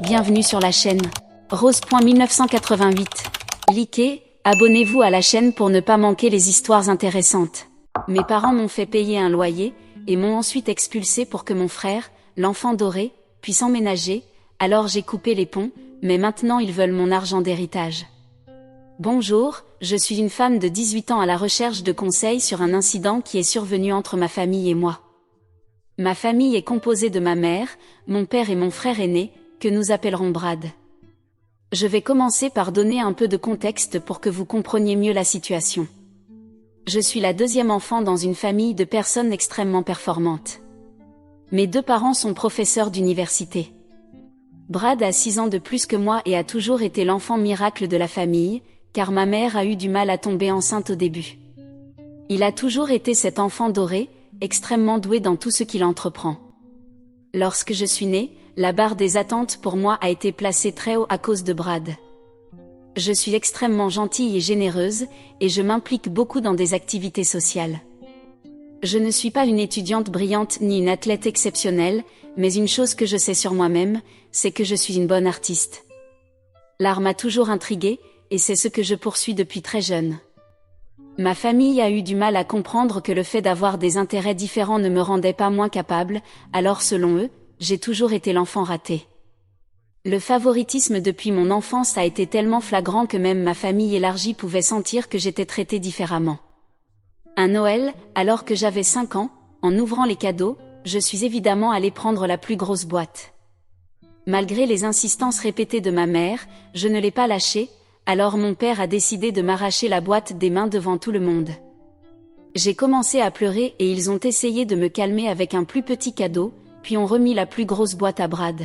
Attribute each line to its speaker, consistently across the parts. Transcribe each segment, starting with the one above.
Speaker 1: Bienvenue sur la chaîne. Rose.1988. Likez, abonnez-vous à la chaîne pour ne pas manquer les histoires intéressantes. Mes parents m'ont fait payer un loyer, et m'ont ensuite expulsé pour que mon frère, l'enfant doré, puisse emménager, alors j'ai coupé les ponts, mais maintenant ils veulent mon argent d'héritage. Bonjour, je suis une femme de 18 ans à la recherche de conseils sur un incident qui est survenu entre ma famille et moi. Ma famille est composée de ma mère, mon père et mon frère aîné, que nous appellerons Brad. Je vais commencer par donner un peu de contexte pour que vous compreniez mieux la situation. Je suis la deuxième enfant dans une famille de personnes extrêmement performantes. Mes deux parents sont professeurs d'université. Brad a 6 ans de plus que moi et a toujours été l'enfant miracle de la famille, car ma mère a eu du mal à tomber enceinte au début. Il a toujours été cet enfant doré, extrêmement doué dans tout ce qu'il entreprend. Lorsque je suis née, la barre des attentes pour moi a été placée très haut à cause de Brad. Je suis extrêmement gentille et généreuse, et je m'implique beaucoup dans des activités sociales. Je ne suis pas une étudiante brillante ni une athlète exceptionnelle, mais une chose que je sais sur moi-même, c'est que je suis une bonne artiste. L'art m'a toujours intriguée, et c'est ce que je poursuis depuis très jeune. Ma famille a eu du mal à comprendre que le fait d'avoir des intérêts différents ne me rendait pas moins capable, alors selon eux, j'ai toujours été l'enfant raté. Le favoritisme depuis mon enfance a été tellement flagrant que même ma famille élargie pouvait sentir que j'étais traitée différemment. Un Noël, alors que j'avais 5 ans, en ouvrant les cadeaux, je suis évidemment allée prendre la plus grosse boîte. Malgré les insistances répétées de ma mère, je ne l'ai pas lâchée, alors mon père a décidé de m'arracher la boîte des mains devant tout le monde. J'ai commencé à pleurer et ils ont essayé de me calmer avec un plus petit cadeau, puis ont remis la plus grosse boîte à Brad.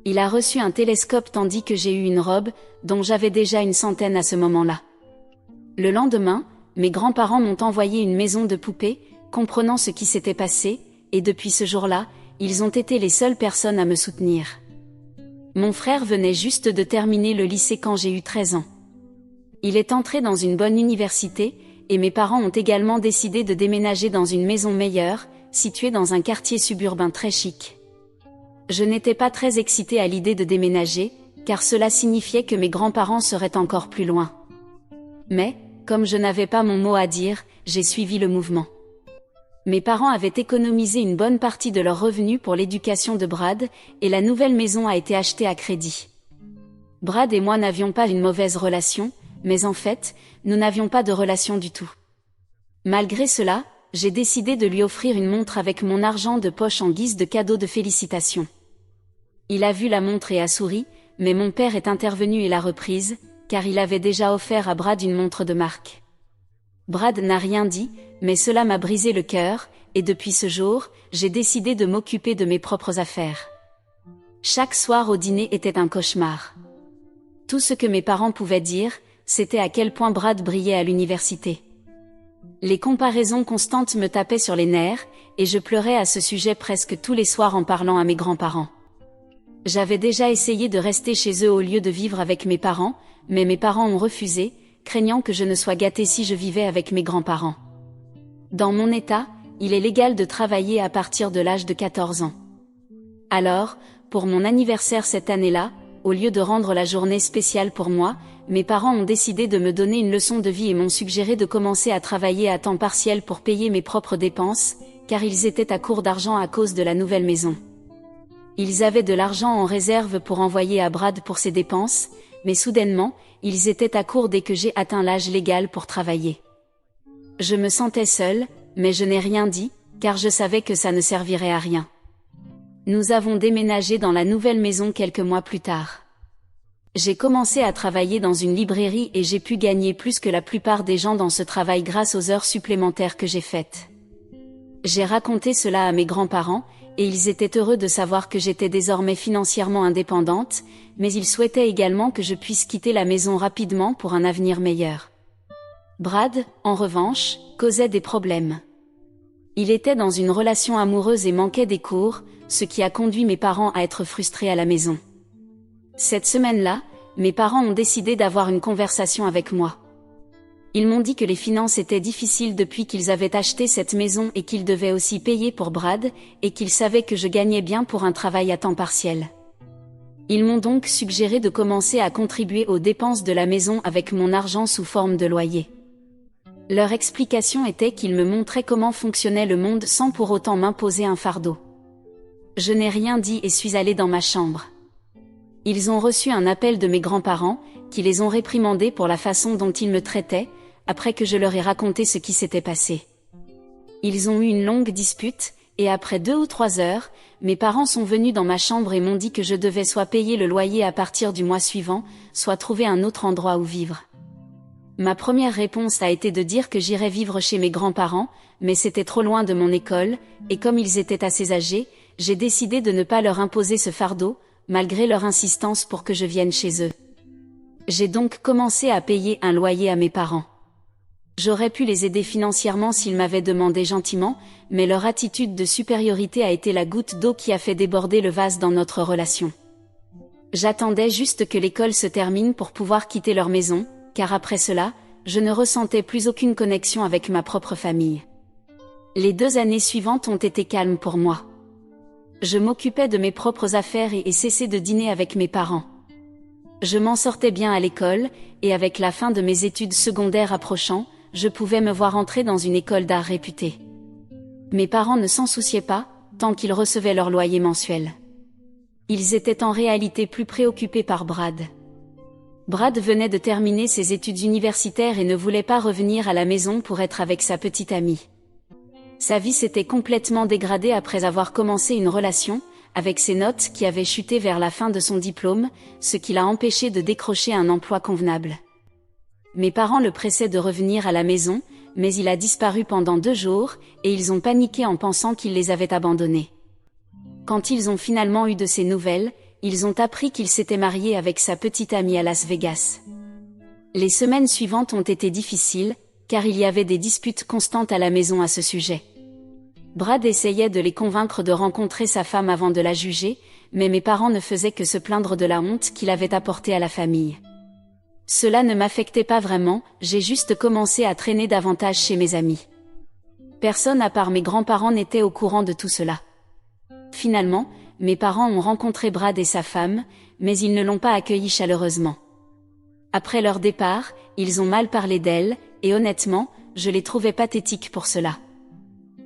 Speaker 1: Il a reçu un télescope tandis que j'ai eu une robe, dont j'avais déjà une centaine à ce moment-là. Le lendemain, mes grands-parents m'ont envoyé une maison de poupées, comprenant ce qui s'était passé, et depuis ce jour-là, ils ont été les seules personnes à me soutenir. Mon frère venait juste de terminer le lycée quand j'ai eu 13 ans. Il est entré dans une bonne université, et mes parents ont également décidé de déménager dans une maison meilleure, située dans un quartier suburbain très chic. Je n'étais pas très excitée à l'idée de déménager, car cela signifiait que mes grands-parents seraient encore plus loin. Mais, comme je n'avais pas mon mot à dire, j'ai suivi le mouvement. Mes parents avaient économisé une bonne partie de leurs revenus pour l'éducation de Brad, et la nouvelle maison a été achetée à crédit. Brad et moi n'avions pas une mauvaise relation, mais en fait, nous n'avions pas de relation du tout. Malgré cela, j'ai décidé de lui offrir une montre avec mon argent de poche en guise de cadeau de félicitations. Il a vu la montre et a souri, mais mon père est intervenu et l'a reprise, car il avait déjà offert à Brad une montre de marque. Brad n'a rien dit, mais cela m'a brisé le cœur, et depuis ce jour, j'ai décidé de m'occuper de mes propres affaires. Chaque soir au dîner était un cauchemar. Tout ce que mes parents pouvaient dire, c'était à quel point Brad brillait à l'université. Les comparaisons constantes me tapaient sur les nerfs, et je pleurais à ce sujet presque tous les soirs en parlant à mes grands-parents. J'avais déjà essayé de rester chez eux au lieu de vivre avec mes parents, mais mes parents ont refusé, craignant que je ne sois gâtée si je vivais avec mes grands-parents. Dans mon état, il est légal de travailler à partir de l'âge de 14 ans. Alors, pour mon anniversaire cette année-là, au lieu de rendre la journée spéciale pour moi, mes parents ont décidé de me donner une leçon de vie et m'ont suggéré de commencer à travailler à temps partiel pour payer mes propres dépenses, car ils étaient à court d'argent à cause de la nouvelle maison. Ils avaient de l'argent en réserve pour envoyer à Brad pour ses dépenses, mais soudainement, ils étaient à court dès que j'ai atteint l'âge légal pour travailler. Je me sentais seule, mais je n'ai rien dit, car je savais que ça ne servirait à rien. Nous avons déménagé dans la nouvelle maison quelques mois plus tard. J'ai commencé à travailler dans une librairie et j'ai pu gagner plus que la plupart des gens dans ce travail grâce aux heures supplémentaires que j'ai faites. J'ai raconté cela à mes grands-parents, et ils étaient heureux de savoir que j'étais désormais financièrement indépendante, mais ils souhaitaient également que je puisse quitter la maison rapidement pour un avenir meilleur. Brad, en revanche, causait des problèmes. Il était dans une relation amoureuse et manquait des cours, ce qui a conduit mes parents à être frustrés à la maison. Cette semaine-là, mes parents ont décidé d'avoir une conversation avec moi. Ils m'ont dit que les finances étaient difficiles depuis qu'ils avaient acheté cette maison et qu'ils devaient aussi payer pour Brad, et qu'ils savaient que je gagnais bien pour un travail à temps partiel. Ils m'ont donc suggéré de commencer à contribuer aux dépenses de la maison avec mon argent sous forme de loyer. Leur explication était qu'ils me montraient comment fonctionnait le monde sans pour autant m'imposer un fardeau. Je n'ai rien dit et suis allée dans ma chambre. Ils ont reçu un appel de mes grands-parents, qui les ont réprimandés pour la façon dont ils me traitaient, après que je leur ai raconté ce qui s'était passé. Ils ont eu une longue dispute, et après 2 ou 3 heures, mes parents sont venus dans ma chambre et m'ont dit que je devais soit payer le loyer à partir du mois suivant, soit trouver un autre endroit où vivre. Ma première réponse a été de dire que j'irais vivre chez mes grands-parents, mais c'était trop loin de mon école, et comme ils étaient assez âgés, j'ai décidé de ne pas leur imposer ce fardeau, malgré leur insistance pour que je vienne chez eux. J'ai donc commencé à payer un loyer à mes parents. J'aurais pu les aider financièrement s'ils m'avaient demandé gentiment, mais leur attitude de supériorité a été la goutte d'eau qui a fait déborder le vase dans notre relation. J'attendais juste que l'école se termine pour pouvoir quitter leur maison, car après cela, je ne ressentais plus aucune connexion avec ma propre famille. Les 2 années suivantes ont été calmes pour moi. Je m'occupais de mes propres affaires et cessais de dîner avec mes parents. Je m'en sortais bien à l'école, et avec la fin de mes études secondaires approchant, je pouvais me voir entrer dans une école d'art réputée. Mes parents ne s'en souciaient pas, tant qu'ils recevaient leur loyer mensuel. Ils étaient en réalité plus préoccupés par Brad. Brad venait de terminer ses études universitaires et ne voulait pas revenir à la maison pour être avec sa petite amie. Sa vie s'était complètement dégradée après avoir commencé une relation, avec ses notes qui avaient chuté vers la fin de son diplôme, ce qui l'a empêché de décrocher un emploi convenable. Mes parents le pressaient de revenir à la maison, mais il a disparu pendant 2 jours, et ils ont paniqué en pensant qu'il les avait abandonnés. Quand ils ont finalement eu de ses nouvelles, ils ont appris qu'il s'était marié avec sa petite amie à Las Vegas. Les semaines suivantes ont été difficiles, car il y avait des disputes constantes à la maison à ce sujet. Brad essayait de les convaincre de rencontrer sa femme avant de la juger, mais mes parents ne faisaient que se plaindre de la honte qu'il avait apportée à la famille. Cela ne m'affectait pas vraiment, j'ai juste commencé à traîner davantage chez mes amis. Personne à part mes grands-parents n'était au courant de tout cela. Finalement, mes parents ont rencontré Brad et sa femme, mais ils ne l'ont pas accueilli chaleureusement. Après leur départ, ils ont mal parlé d'elle, et honnêtement, je les trouvais pathétiques pour cela.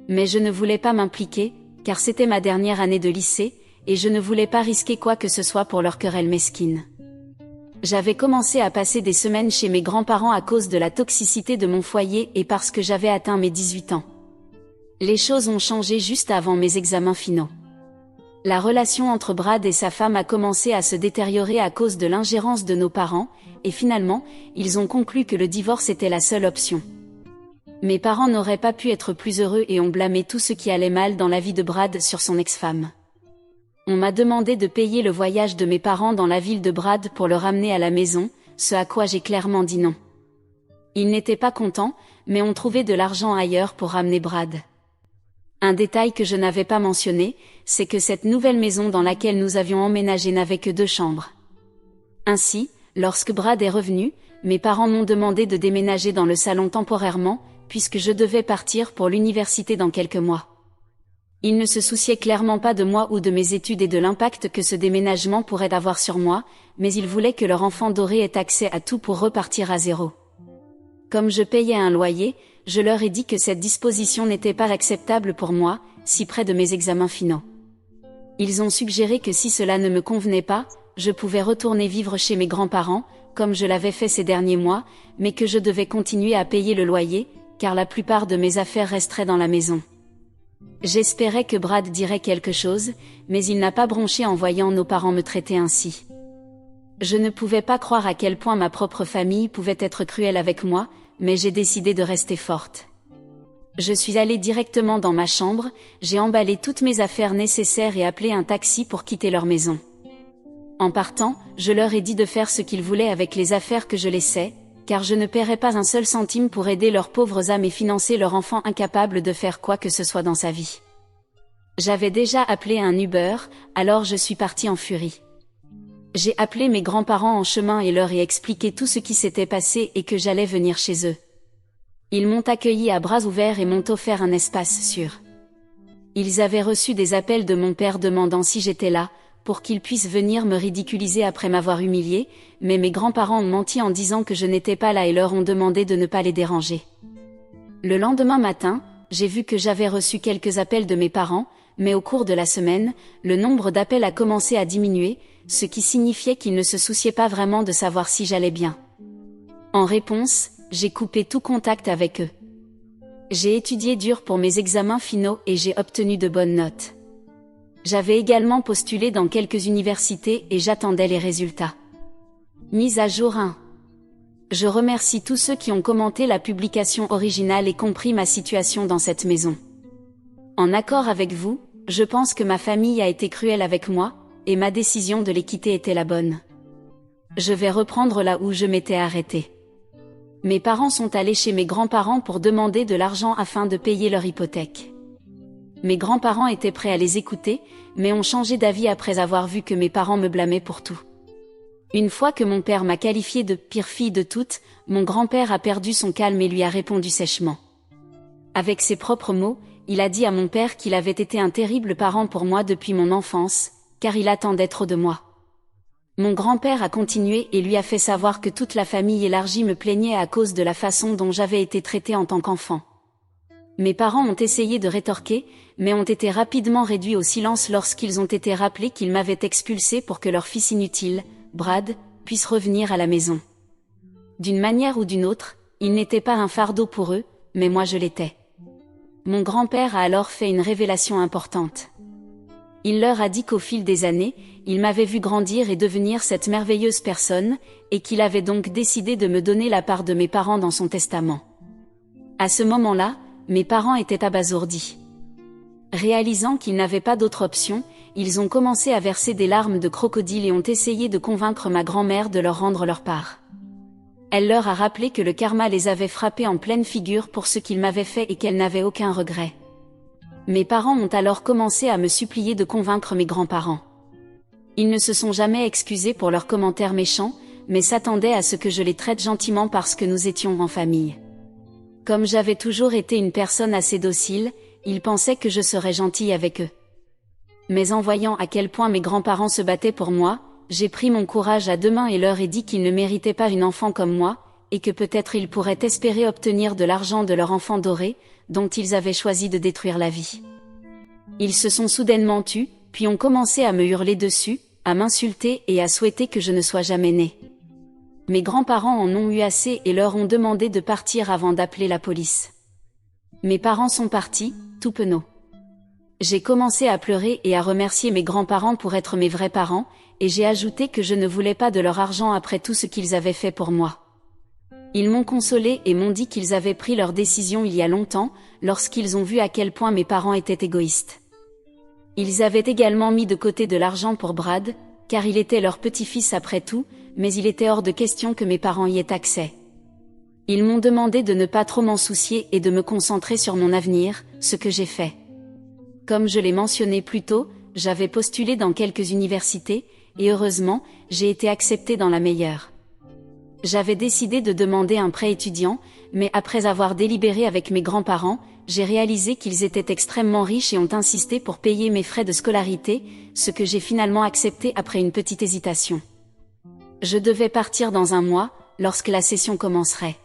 Speaker 1: Mais je ne voulais pas m'impliquer, car c'était ma dernière année de lycée, et je ne voulais pas risquer quoi que ce soit pour leur querelle mesquine. J'avais commencé à passer des semaines chez mes grands-parents à cause de la toxicité de mon foyer et parce que j'avais atteint mes 18 ans. Les choses ont changé juste avant mes examens finaux. La relation entre Brad et sa femme a commencé à se détériorer à cause de l'ingérence de nos parents, et finalement, ils ont conclu que le divorce était la seule option. Mes parents n'auraient pas pu être plus heureux et ont blâmé tout ce qui allait mal dans la vie de Brad sur son ex-femme. On m'a demandé de payer le voyage de mes parents dans la ville de Brad pour le ramener à la maison, ce à quoi j'ai clairement dit non. Ils n'étaient pas contents, mais ont trouvé de l'argent ailleurs pour ramener Brad. Un détail que je n'avais pas mentionné, c'est que cette nouvelle maison dans laquelle nous avions emménagé n'avait que 2 chambres. Ainsi, lorsque Brad est revenu, mes parents m'ont demandé de déménager dans le salon temporairement, puisque je devais partir pour l'université dans quelques mois. Ils ne se souciaient clairement pas de moi ou de mes études et de l'impact que ce déménagement pourrait avoir sur moi, mais ils voulaient que leur enfant doré ait accès à tout pour repartir à zéro. Comme je payais un loyer, je leur ai dit que cette disposition n'était pas acceptable pour moi, si près de mes examens finaux. Ils ont suggéré que si cela ne me convenait pas, je pouvais retourner vivre chez mes grands-parents, comme je l'avais fait ces derniers mois, mais que je devais continuer à payer le loyer, car la plupart de mes affaires resteraient dans la maison. J'espérais que Brad dirait quelque chose, mais il n'a pas bronché en voyant nos parents me traiter ainsi. Je ne pouvais pas croire à quel point ma propre famille pouvait être cruelle avec moi, mais j'ai décidé de rester forte. Je suis allée directement dans ma chambre, j'ai emballé toutes mes affaires nécessaires et appelé un taxi pour quitter leur maison. En partant, je leur ai dit de faire ce qu'ils voulaient avec les affaires que je laissais, car je ne paierais pas un seul centime pour aider leurs pauvres âmes et financer leur enfant incapable de faire quoi que ce soit dans sa vie. J'avais déjà appelé un Uber, alors je suis partie en furie. J'ai appelé mes grands-parents en chemin et leur ai expliqué tout ce qui s'était passé et que j'allais venir chez eux. Ils m'ont accueilli à bras ouverts et m'ont offert un espace sûr. Ils avaient reçu des appels de mon père demandant si j'étais là, pour qu'ils puissent venir me ridiculiser après m'avoir humilié, mais mes grands-parents ont menti en disant que je n'étais pas là et leur ont demandé de ne pas les déranger. Le lendemain matin, j'ai vu que j'avais reçu quelques appels de mes parents, mais au cours de la semaine, le nombre d'appels a commencé à diminuer, ce qui signifiait qu'ils ne se souciaient pas vraiment de savoir si j'allais bien. En réponse, j'ai coupé tout contact avec eux. J'ai étudié dur pour mes examens finaux et j'ai obtenu de bonnes notes. J'avais également postulé dans quelques universités et j'attendais les résultats. Mise à jour 1. Je remercie tous ceux qui ont commenté la publication originale et compris ma situation dans cette maison. En accord avec vous, je pense que ma famille a été cruelle avec moi, et ma décision de les quitter était la bonne. Je vais reprendre là où je m'étais arrêtée. Mes parents sont allés chez mes grands-parents pour demander de l'argent afin de payer leur hypothèque. Mes grands-parents étaient prêts à les écouter, mais ont changé d'avis après avoir vu que mes parents me blâmaient pour tout. Une fois que mon père m'a qualifiée de pire fille de toutes, mon grand-père a perdu son calme et lui a répondu sèchement. Avec ses propres mots, il a dit à mon père qu'il avait été un terrible parent pour moi depuis mon enfance, car il attendait trop de moi. Mon grand-père a continué et lui a fait savoir que toute la famille élargie me plaignait à cause de la façon dont j'avais été traitée en tant qu'enfant. Mes parents ont essayé de rétorquer, mais ont été rapidement réduits au silence lorsqu'ils ont été rappelés qu'ils m'avaient expulsé pour que leur fils inutile, Brad, puisse revenir à la maison. D'une manière ou d'une autre, il n'était pas un fardeau pour eux, mais moi je l'étais. Mon grand-père a alors fait une révélation importante. Il leur a dit qu'au fil des années, il m'avait vu grandir et devenir cette merveilleuse personne, et qu'il avait donc décidé de me donner la part de mes parents dans son testament. À ce moment-là, mes parents étaient abasourdis. Réalisant qu'ils n'avaient pas d'autre option, ils ont commencé à verser des larmes de crocodile et ont essayé de convaincre ma grand-mère de leur rendre leur part. Elle leur a rappelé que le karma les avait frappés en pleine figure pour ce qu'ils m'avaient fait et qu'elle n'avait aucun regret. Mes parents ont alors commencé à me supplier de convaincre mes grands-parents. Ils ne se sont jamais excusés pour leurs commentaires méchants, mais s'attendaient à ce que je les traite gentiment parce que nous étions en famille. Comme j'avais toujours été une personne assez docile, ils pensaient que je serais gentille avec eux. Mais en voyant à quel point mes grands-parents se battaient pour moi, j'ai pris mon courage à deux mains et leur ai dit qu'ils ne méritaient pas une enfant comme moi, et que peut-être ils pourraient espérer obtenir de l'argent de leur enfant doré, dont ils avaient choisi de détruire la vie. Ils se sont soudainement tus, puis ont commencé à me hurler dessus, à m'insulter et à souhaiter que je ne sois jamais née. Mes grands-parents en ont eu assez et leur ont demandé de partir avant d'appeler la police. Mes parents sont partis, tout penauds. J'ai commencé à pleurer et à remercier mes grands-parents pour être mes vrais parents, et j'ai ajouté que je ne voulais pas de leur argent après tout ce qu'ils avaient fait pour moi. Ils m'ont consolé et m'ont dit qu'ils avaient pris leur décision il y a longtemps, lorsqu'ils ont vu à quel point mes parents étaient égoïstes. Ils avaient également mis de côté de l'argent pour Brad, car il était leur petit-fils après tout, mais il était hors de question que mes parents y aient accès. Ils m'ont demandé de ne pas trop m'en soucier et de me concentrer sur mon avenir, ce que j'ai fait. Comme je l'ai mentionné plus tôt, j'avais postulé dans quelques universités, et heureusement, j'ai été acceptée dans la meilleure. J'avais décidé de demander un prêt étudiant, mais après avoir délibéré avec mes grands-parents, j'ai réalisé qu'ils étaient extrêmement riches et ont insisté pour payer mes frais de scolarité, ce que j'ai finalement accepté après une petite hésitation. Je devais partir dans un mois, lorsque la session commencerait.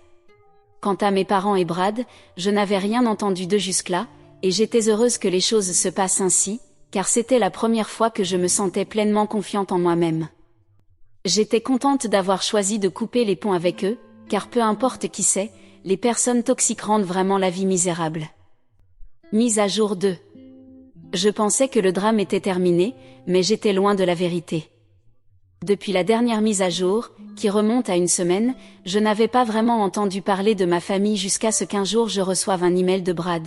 Speaker 1: Quant à mes parents et Brad, je n'avais rien entendu d'eux jusque-là, et j'étais heureuse que les choses se passent ainsi, car c'était la première fois que je me sentais pleinement confiante en moi-même. J'étais contente d'avoir choisi de couper les ponts avec eux, car peu importe qui c'est, les personnes toxiques rendent vraiment la vie misérable. Mise à jour 2. Je pensais que le drame était terminé, mais j'étais loin de la vérité. Depuis la dernière mise à jour, qui remonte à une semaine, je n'avais pas vraiment entendu parler de ma famille jusqu'à ce qu'un jour je reçoive un email de Brad.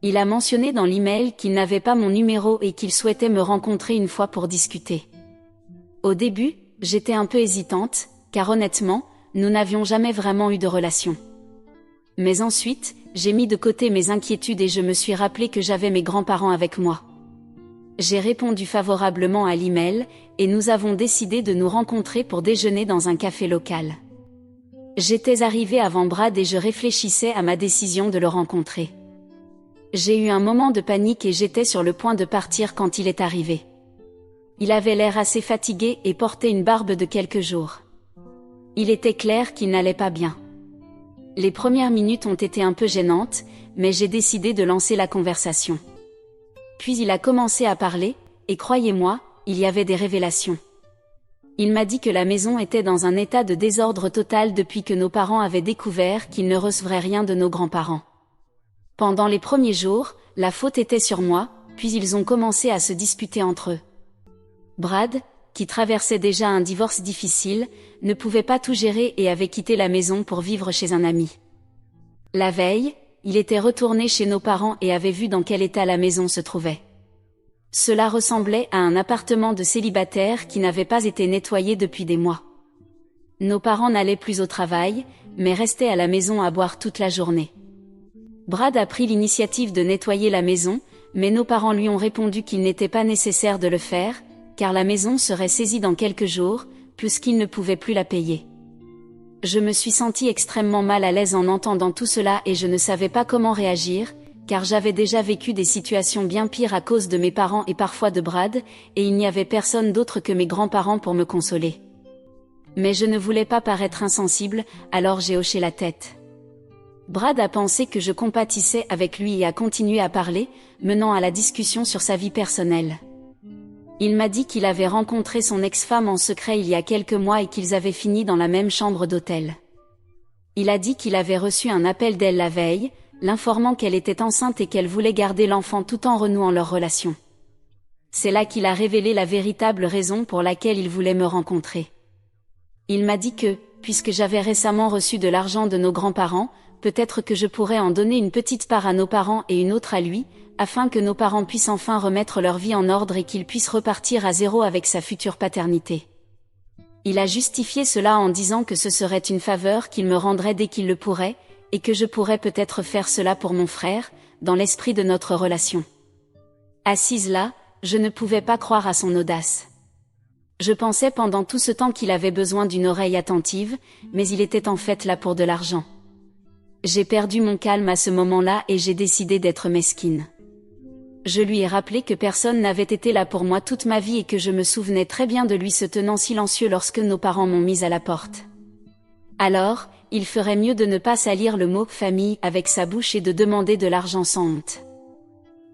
Speaker 1: Il a mentionné dans l'email qu'il n'avait pas mon numéro et qu'il souhaitait me rencontrer une fois pour discuter. Au début, j'étais un peu hésitante, car honnêtement, nous n'avions jamais vraiment eu de relation. Mais ensuite, j'ai mis de côté mes inquiétudes et je me suis rappelé que j'avais mes grands-parents avec moi. J'ai répondu favorablement à l'email, et nous avons décidé de nous rencontrer pour déjeuner dans un café local. J'étais arrivée avant Brad et je réfléchissais à ma décision de le rencontrer. J'ai eu un moment de panique et j'étais sur le point de partir quand il est arrivé. Il avait l'air assez fatigué et portait une barbe de quelques jours. Il était clair qu'il n'allait pas bien. Les premières minutes ont été un peu gênantes, mais j'ai décidé de lancer la conversation. Puis il a commencé à parler, et croyez-moi, il y avait des révélations. Il m'a dit que la maison était dans un état de désordre total depuis que nos parents avaient découvert qu'ils ne recevraient rien de nos grands-parents. Pendant les premiers jours, la faute était sur moi, puis ils ont commencé à se disputer entre eux. Brad, qui traversait déjà un divorce difficile, ne pouvait pas tout gérer et avait quitté la maison pour vivre chez un ami. La veille, il était retourné chez nos parents et avait vu dans quel état la maison se trouvait. Cela ressemblait à un appartement de célibataire qui n'avait pas été nettoyé depuis des mois. Nos parents n'allaient plus au travail, mais restaient à la maison à boire toute la journée. Brad a pris l'initiative de nettoyer la maison, mais nos parents lui ont répondu qu'il n'était pas nécessaire de le faire, car la maison serait saisie dans quelques jours, puisqu'ils ne pouvaient plus la payer. Je me suis sentie extrêmement mal à l'aise en entendant tout cela et je ne savais pas comment réagir, car j'avais déjà vécu des situations bien pires à cause de mes parents et parfois de Brad, et il n'y avait personne d'autre que mes grands-parents pour me consoler. Mais je ne voulais pas paraître insensible, alors j'ai hoché la tête. Brad a pensé que je compatissais avec lui et a continué à parler, menant à la discussion sur sa vie personnelle. Il m'a dit qu'il avait rencontré son ex-femme en secret il y a quelques mois et qu'ils avaient fini dans la même chambre d'hôtel. Il a dit qu'il avait reçu un appel d'elle la veille, l'informant qu'elle était enceinte et qu'elle voulait garder l'enfant tout en renouant leur relation. C'est là qu'il a révélé la véritable raison pour laquelle il voulait me rencontrer. Il m'a dit que, puisque j'avais récemment reçu de l'argent de nos grands-parents, peut-être que je pourrais en donner une petite part à nos parents et une autre à lui, afin que nos parents puissent enfin remettre leur vie en ordre et qu'ils puissent repartir à zéro avec sa future paternité. Il a justifié cela en disant que ce serait une faveur qu'il me rendrait dès qu'il le pourrait, et que je pourrais peut-être faire cela pour mon frère, dans l'esprit de notre relation. Assise là, je ne pouvais pas croire à son audace. Je pensais pendant tout ce temps qu'il avait besoin d'une oreille attentive, mais il était en fait là pour de l'argent. J'ai perdu mon calme à ce moment-là et j'ai décidé d'être mesquine. Je lui ai rappelé que personne n'avait été là pour moi toute ma vie et que je me souvenais très bien de lui se tenant silencieux lorsque nos parents m'ont mise à la porte. Alors, il ferait mieux de ne pas salir le mot « famille » avec sa bouche et de demander de l'argent sans honte.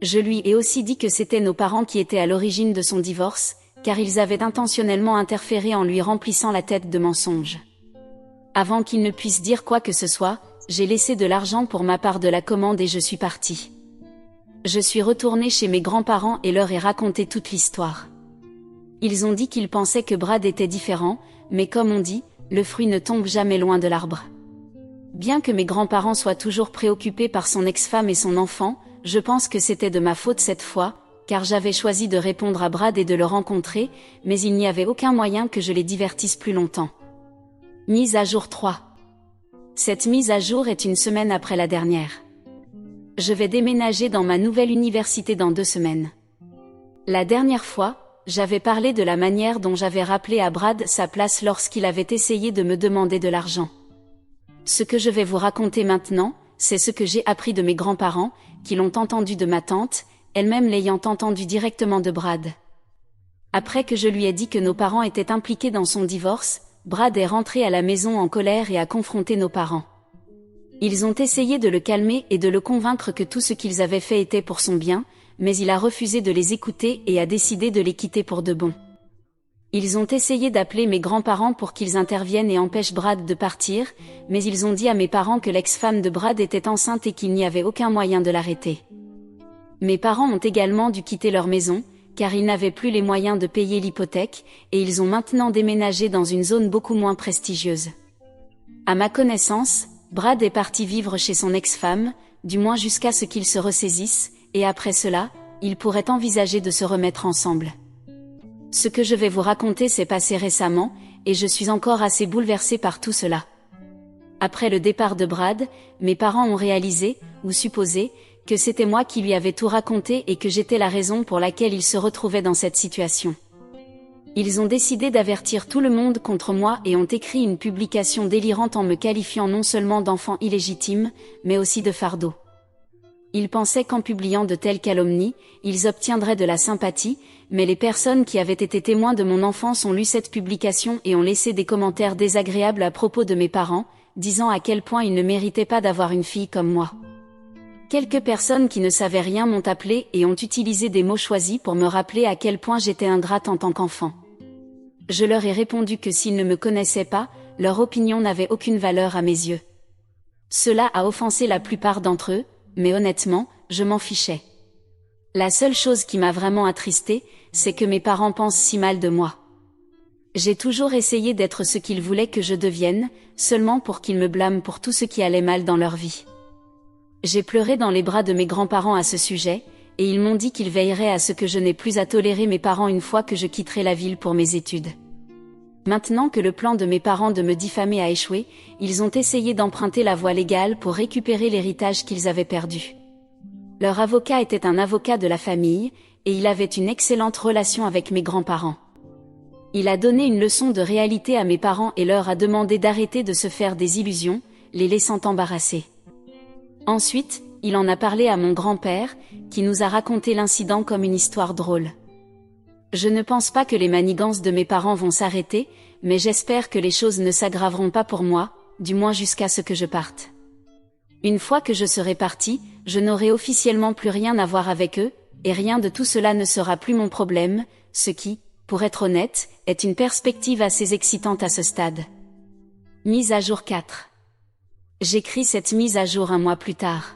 Speaker 1: Je lui ai aussi dit que c'était nos parents qui étaient à l'origine de son divorce, car ils avaient intentionnellement interféré en lui remplissant la tête de mensonges. Avant qu'il ne puisse dire quoi que ce soit, j'ai laissé de l'argent pour ma part de la commande et je suis partie. Je suis retournée chez mes grands-parents et leur ai raconté toute l'histoire. Ils ont dit qu'ils pensaient que Brad était différent, mais comme on dit, le fruit ne tombe jamais loin de l'arbre. Bien que mes grands-parents soient toujours préoccupés par son ex-femme et son enfant, je pense que c'était de ma faute cette fois, car j'avais choisi de répondre à Brad et de le rencontrer, mais il n'y avait aucun moyen que je les divertisse plus longtemps. Mise à jour 3. Cette mise à jour est une semaine après la dernière. Je vais déménager dans ma nouvelle université dans 2 semaines. La dernière fois, j'avais parlé de la manière dont j'avais rappelé à Brad sa place lorsqu'il avait essayé de me demander de l'argent. Ce que je vais vous raconter maintenant, c'est ce que j'ai appris de mes grands-parents, qui l'ont entendu de ma tante, elle-même l'ayant entendu directement de Brad. Après que je lui ai dit que nos parents étaient impliqués dans son divorce, Brad est rentré à la maison en colère et a confronté nos parents. Ils ont essayé de le calmer et de le convaincre que tout ce qu'ils avaient fait était pour son bien, mais il a refusé de les écouter et a décidé de les quitter pour de bon. Ils ont essayé d'appeler mes grands-parents pour qu'ils interviennent et empêchent Brad de partir, mais ils ont dit à mes parents que l'ex-femme de Brad était enceinte et qu'il n'y avait aucun moyen de l'arrêter. Mes parents ont également dû quitter leur maison, car ils n'avaient plus les moyens de payer l'hypothèque, et ils ont maintenant déménagé dans une zone beaucoup moins prestigieuse. À ma connaissance, Brad est parti vivre chez son ex-femme, du moins jusqu'à ce qu'ils se ressaisissent, et après cela, ils pourraient envisager de se remettre ensemble. Ce que je vais vous raconter s'est passé récemment, et je suis encore assez bouleversée par tout cela. Après le départ de Brad, mes parents ont réalisé, ou supposé, que c'était moi qui lui avais tout raconté et que j'étais la raison pour laquelle il se retrouvait dans cette situation. Ils ont décidé d'avertir tout le monde contre moi et ont écrit une publication délirante en me qualifiant non seulement d'enfant illégitime, mais aussi de fardeau. Ils pensaient qu'en publiant de telles calomnies, ils obtiendraient de la sympathie, mais les personnes qui avaient été témoins de mon enfance ont lu cette publication et ont laissé des commentaires désagréables à propos de mes parents, disant à quel point ils ne méritaient pas d'avoir une fille comme moi. Quelques personnes qui ne savaient rien m'ont appelé et ont utilisé des mots choisis pour me rappeler à quel point j'étais ingrate en tant qu'enfant. Je leur ai répondu que s'ils ne me connaissaient pas, leur opinion n'avait aucune valeur à mes yeux. Cela a offensé la plupart d'entre eux, mais honnêtement, je m'en fichais. La seule chose qui m'a vraiment attristée, c'est que mes parents pensent si mal de moi. J'ai toujours essayé d'être ce qu'ils voulaient que je devienne, seulement pour qu'ils me blâment pour tout ce qui allait mal dans leur vie. J'ai pleuré dans les bras de mes grands-parents à ce sujet, et ils m'ont dit qu'ils veilleraient à ce que je n'ai plus à tolérer mes parents une fois que je quitterai la ville pour mes études. Maintenant que le plan de mes parents de me diffamer a échoué, ils ont essayé d'emprunter la voie légale pour récupérer l'héritage qu'ils avaient perdu. Leur avocat était un avocat de la famille, et il avait une excellente relation avec mes grands-parents. Il a donné une leçon de réalité à mes parents et leur a demandé d'arrêter de se faire des illusions, les laissant embarrassés. Ensuite, il en a parlé à mon grand-père, qui nous a raconté l'incident comme une histoire drôle. Je ne pense pas que les manigances de mes parents vont s'arrêter, mais j'espère que les choses ne s'aggraveront pas pour moi, du moins jusqu'à ce que je parte. Une fois que je serai parti, je n'aurai officiellement plus rien à voir avec eux, et rien de tout cela ne sera plus mon problème, ce qui, pour être honnête, est une perspective assez excitante à ce stade. Mise à jour 4. J'écris cette mise à jour un mois plus tard.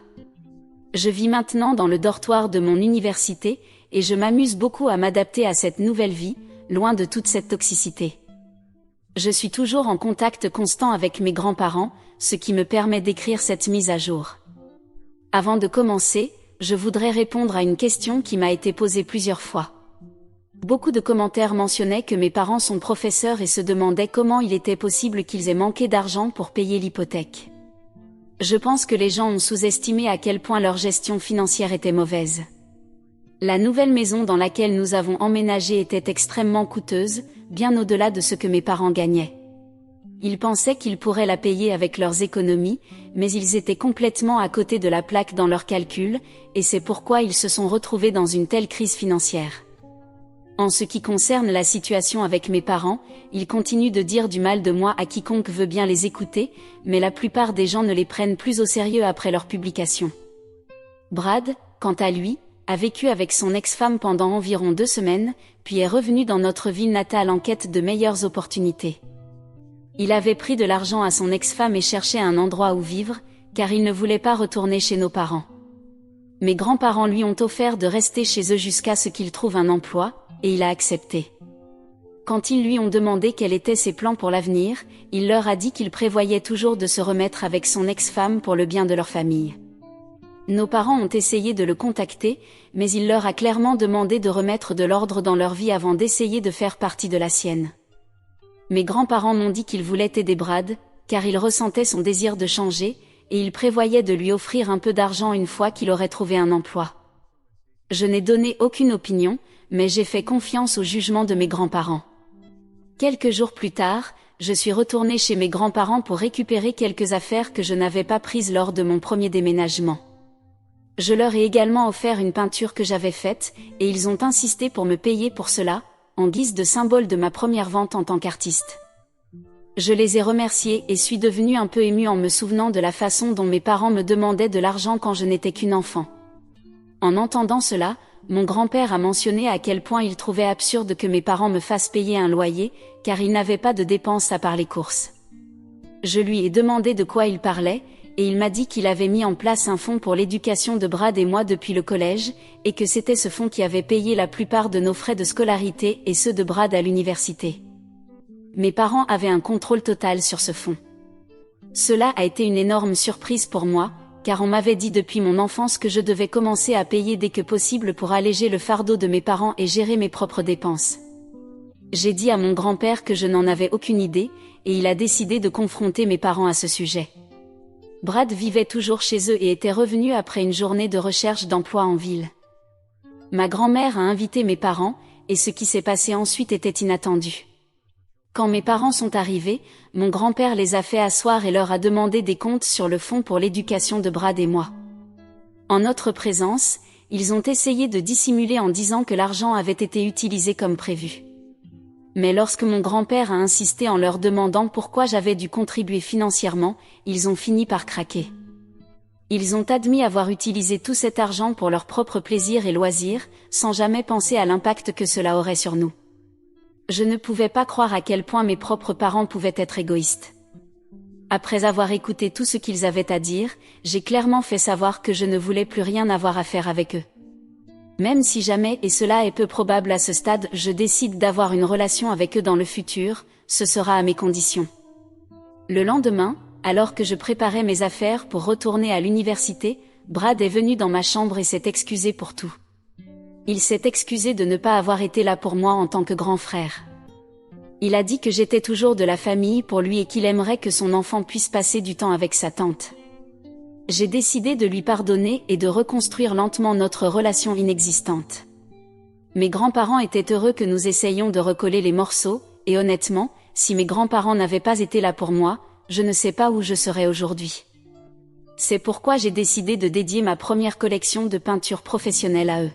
Speaker 1: Je vis maintenant dans le dortoir de mon université, et je m'amuse beaucoup à m'adapter à cette nouvelle vie, loin de toute cette toxicité. Je suis toujours en contact constant avec mes grands-parents, ce qui me permet d'écrire cette mise à jour. Avant de commencer, je voudrais répondre à une question qui m'a été posée plusieurs fois. Beaucoup de commentaires mentionnaient que mes parents sont professeurs et se demandaient comment il était possible qu'ils aient manqué d'argent pour payer l'hypothèque. Je pense que les gens ont sous-estimé à quel point leur gestion financière était mauvaise. La nouvelle maison dans laquelle nous avons emménagé était extrêmement coûteuse, bien au-delà de ce que mes parents gagnaient. Ils pensaient qu'ils pourraient la payer avec leurs économies, mais ils étaient complètement à côté de la plaque dans leurs calculs, et c'est pourquoi ils se sont retrouvés dans une telle crise financière. En ce qui concerne la situation avec mes parents, ils continuent de dire du mal de moi à quiconque veut bien les écouter, mais la plupart des gens ne les prennent plus au sérieux après leur publication. Brad, quant à lui, a vécu avec son ex-femme pendant environ 2 semaines, puis est revenu dans notre ville natale en quête de meilleures opportunités. Il avait pris de l'argent à son ex-femme et cherchait un endroit où vivre, car il ne voulait pas retourner chez nos parents. Mes grands-parents lui ont offert de rester chez eux jusqu'à ce qu'il trouve un emploi, et il a accepté. Quand ils lui ont demandé quels étaient ses plans pour l'avenir, il leur a dit qu'il prévoyait toujours de se remettre avec son ex-femme pour le bien de leur famille. Nos parents ont essayé de le contacter, mais il leur a clairement demandé de remettre de l'ordre dans leur vie avant d'essayer de faire partie de la sienne. Mes grands-parents m'ont dit qu'ils voulaient aider Brad, car ils ressentaient son désir de changer, et ils prévoyaient de lui offrir un peu d'argent une fois qu'il aurait trouvé un emploi. Je n'ai donné aucune opinion, mais j'ai fait confiance au jugement de mes grands-parents. Quelques jours plus tard, je suis retournée chez mes grands-parents pour récupérer quelques affaires que je n'avais pas prises lors de mon premier déménagement. Je leur ai également offert une peinture que j'avais faite, et ils ont insisté pour me payer pour cela, en guise de symbole de ma première vente en tant qu'artiste. Je les ai remerciés et suis devenue un peu émue en me souvenant de la façon dont mes parents me demandaient de l'argent quand je n'étais qu'une enfant. En entendant cela, mon grand-père a mentionné à quel point il trouvait absurde que mes parents me fassent payer un loyer, car ils n'avaient pas de dépenses à part les courses. Je lui ai demandé de quoi il parlait, et il m'a dit qu'il avait mis en place un fonds pour l'éducation de Brad et moi depuis le collège, et que c'était ce fonds qui avait payé la plupart de nos frais de scolarité et ceux de Brad à l'université. Mes parents avaient un contrôle total sur ce fonds. Cela a été une énorme surprise pour moi, car on m'avait dit depuis mon enfance que je devais commencer à payer dès que possible pour alléger le fardeau de mes parents et gérer mes propres dépenses. J'ai dit à mon grand-père que je n'en avais aucune idée, et il a décidé de confronter mes parents à ce sujet. Brad vivait toujours chez eux et était revenu après une journée de recherche d'emploi en ville. Ma grand-mère a invité mes parents, et ce qui s'est passé ensuite était inattendu. Quand mes parents sont arrivés, mon grand-père les a fait asseoir et leur a demandé des comptes sur le fonds pour l'éducation de Brad et moi. En notre présence, ils ont essayé de dissimuler en disant que l'argent avait été utilisé comme prévu. Mais lorsque mon grand-père a insisté en leur demandant pourquoi j'avais dû contribuer financièrement, ils ont fini par craquer. Ils ont admis avoir utilisé tout cet argent pour leur propre plaisir et loisirs, sans jamais penser à l'impact que cela aurait sur nous. Je ne pouvais pas croire à quel point mes propres parents pouvaient être égoïstes. Après avoir écouté tout ce qu'ils avaient à dire, j'ai clairement fait savoir que je ne voulais plus rien avoir à faire avec eux. Même si jamais, et cela est peu probable à ce stade, je décide d'avoir une relation avec eux dans le futur, ce sera à mes conditions. Le lendemain, alors que je préparais mes affaires pour retourner à l'université, Brad est venu dans ma chambre et s'est excusé pour tout. Il s'est excusé de ne pas avoir été là pour moi en tant que grand frère. Il a dit que j'étais toujours de la famille pour lui et qu'il aimerait que son enfant puisse passer du temps avec sa tante. J'ai décidé de lui pardonner et de reconstruire lentement notre relation inexistante. Mes grands-parents étaient heureux que nous essayions de recoller les morceaux, et honnêtement, si mes grands-parents n'avaient pas été là pour moi, je ne sais pas où je serais aujourd'hui. C'est pourquoi j'ai décidé de dédier ma première collection de peintures professionnelles à eux.